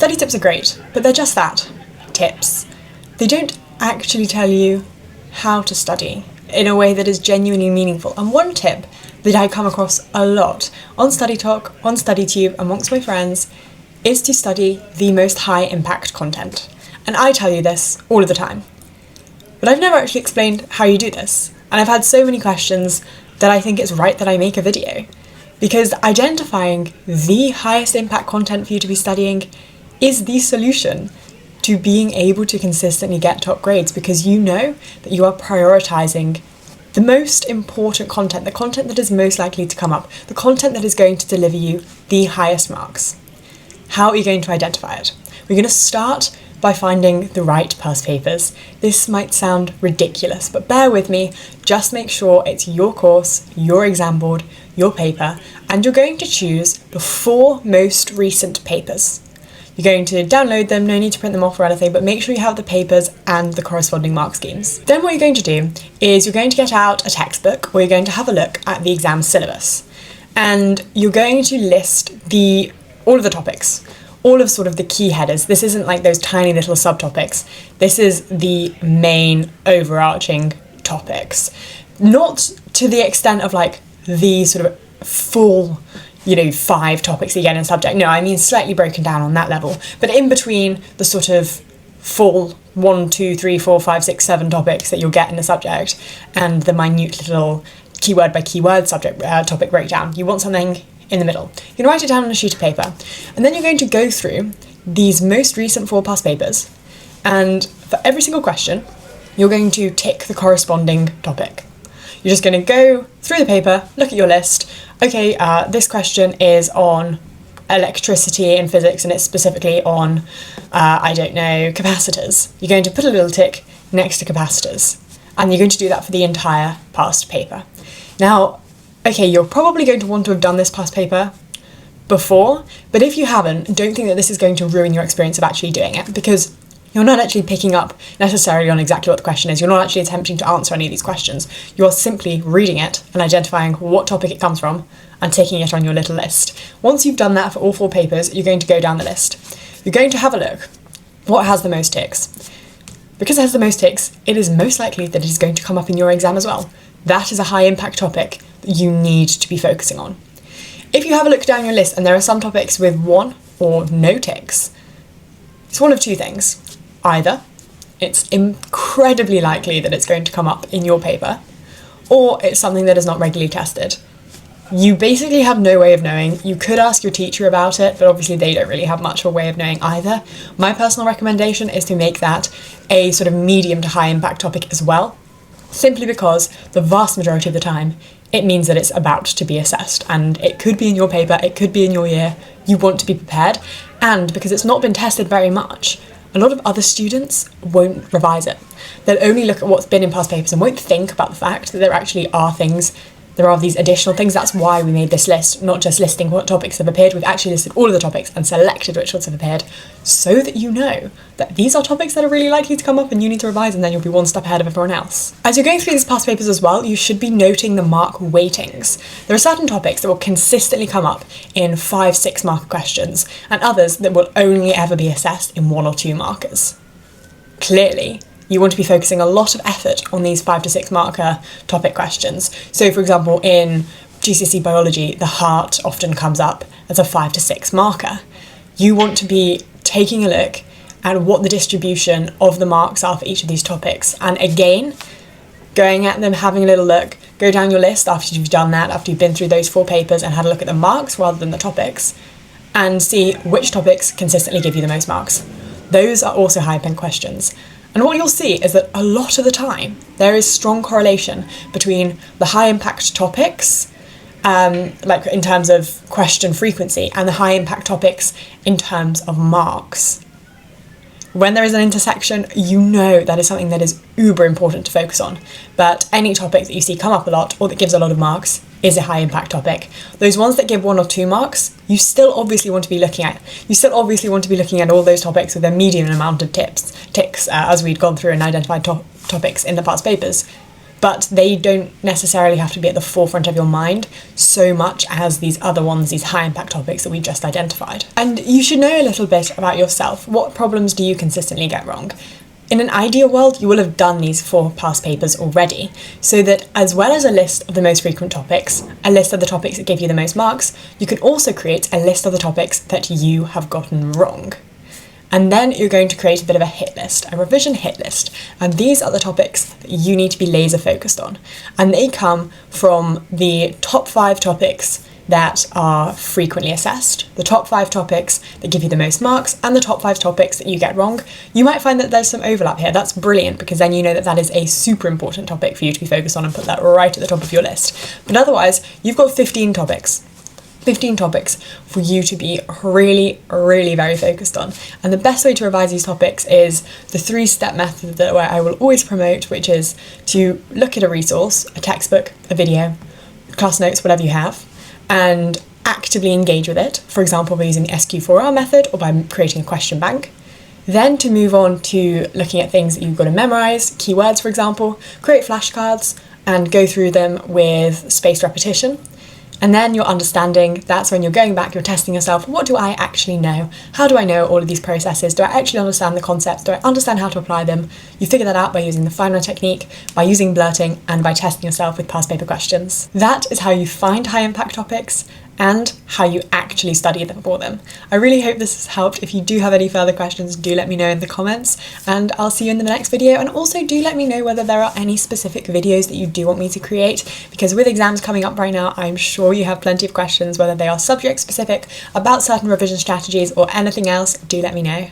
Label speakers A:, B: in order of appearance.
A: Study tips are great, but they're just that, tips. They don't actually tell you how to study in a way that is genuinely meaningful. And one tip that I come across a lot on Study Talk, on StudyTube, amongst my friends, is to study the most high impact content. And I tell you this all of the time. But I've never actually explained how you do this. And I've had so many questions that I think it's right that I make a video. Because identifying the highest impact content for you to be studying is the solution to being able to consistently get top grades, because you know that you are prioritising the most important content, the content that is most likely to come up, the content that is going to deliver you the highest marks. How are you going to identify it? We're going to start by finding the right past papers. This might sound ridiculous, but bear with me. Just make sure it's your course, your exam board, your paper, and you're going to choose the 4 most recent papers. You're going to download them, no need to print them off or anything, but make sure you have the papers and the corresponding mark schemes. Then what you're going to do is you're going to get out a textbook, or you're going to have a look at the exam syllabus, and you're going to list all of the topics, all of sort of the key headers. This isn't like those tiny little subtopics. This is the main overarching topics. Not to the extent of like the sort of full 5 topics that you get in a subject. No, I mean slightly broken down on that level. But in between the sort of full 1, 2, 3, 4, 5, 6, 7 topics that you'll get in a subject and the minute little keyword by keyword subject topic breakdown, you want something in the middle. You're going to write it down on a sheet of paper, and then you're going to go through these most recent 4 past papers, and for every single question, you're going to tick the corresponding topic. You're just going to go through the paper, look at your list. Okay, this question is on electricity and physics, and it's specifically on, capacitors. You're going to put a little tick next to capacitors, and you're going to do that for the entire past paper. Now, okay, you're probably going to want to have done this past paper before, but if you haven't, don't think that this is going to ruin your experience of actually doing it, because you're not actually picking up necessarily on exactly what the question is. You're not actually attempting to answer any of these questions. You're simply reading it and identifying what topic it comes from and taking it on your little list. Once you've done that for all 4 papers, you're going to go down the list. You're going to have a look. What has the most ticks? Because it has the most ticks, it is most likely that it is going to come up in your exam as well. That is a high impact topic that you need to be focusing on. If you have a look down your list and there are some topics with 1 or no ticks, it's one of 2 things. Either it's incredibly likely that it's going to come up in your paper, or it's something that is not regularly tested. You basically have no way of knowing. You could ask your teacher about it, but obviously they don't really have much of a way of knowing either. My personal recommendation is to make that a sort of medium to high impact topic as well, simply because the vast majority of the time it means that it's about to be assessed, and it could be in your paper, it could be in your year. You want to be prepared, and because it's not been tested very much, a lot of other students won't revise it. They'll only look at what's been in past papers and won't think about the fact that there actually are these additional things. That's why we made this list, not just listing what topics have appeared. We've actually listed all of the topics and selected which ones have appeared, so that you know that these are topics that are really likely to come up and you need to revise, and then you'll be one step ahead of everyone else. As you're going through these past papers as well, you should be noting the mark weightings. There are certain topics that will consistently come up in 5-6 marker questions, and others that will only ever be assessed in 1 or 2 markers. Clearly, you want to be focusing a lot of effort on these 5 to 6 marker topic questions. So for example, in GCSE biology, the heart often comes up as a 5 to 6 marker. You want to be taking a look at what the distribution of the marks are for each of these topics. And again, going at them, having a little look, go down your list after you've done that, after you've been through those 4 papers and had a look at the marks rather than the topics, and see which topics consistently give you the most marks. Those are also high impact questions. And what you'll see is that a lot of the time, there is strong correlation between the high impact topics, like in terms of question frequency, and the high impact topics in terms of marks. When there is an intersection, you know that is something that is uber important to focus on. But any topic that you see come up a lot or that gives a lot of marks is a high impact topic. Those ones that give 1 or 2 marks, you still obviously want to be looking at. You still obviously want to be looking at all those topics with a medium amount of ticks, as we'd gone through and identified topics in the past papers. but they don't necessarily have to be at the forefront of your mind so much as these other ones, these high impact topics that we've just identified. And you should know a little bit about yourself. What problems do you consistently get wrong? In an ideal world, you will have done these 4 past papers already, so that as well as a list of the most frequent topics, a list of the topics that give you the most marks, you can also create a list of the topics that you have gotten wrong. And then you're going to create a bit of a hit list, a revision hit list. And these are the topics that you need to be laser focused on. And they come from the top 5 topics that are frequently assessed, the top 5 topics that give you the most marks, and the top 5 topics that you get wrong. You might find that there's some overlap here. That's brilliant, because then you know that that is a super important topic for you to be focused on and put that right at the top of your list. But otherwise, you've got 15 topics. 15 topics for you to be really, really very focused on. And the best way to revise these topics is the 3-step method that I will always promote, which is to look at a resource, a textbook, a video, class notes, whatever you have, and actively engage with it, for example by using the SQ4R method or by creating a question bank. Then to move on to looking at things that you've got to memorise, keywords for example, create flashcards and go through them with spaced repetition. And then you're understanding, that's when you're going back, you're testing yourself, what do I actually know? How do I know all of these processes? Do I actually understand the concepts? Do I understand how to apply them? You figure that out by using the FINRA technique, by using blurting, and by testing yourself with past paper questions. That is how you find high impact topics and how you actually study them for them. I really hope this has helped. If you do have any further questions, do let me know in the comments, and I'll see you in the next video. And also do let me know whether there are any specific videos that you do want me to create, because with exams coming up right now, I'm sure you have plenty of questions, whether they are subject specific, about certain revision strategies, or anything else. Do let me know.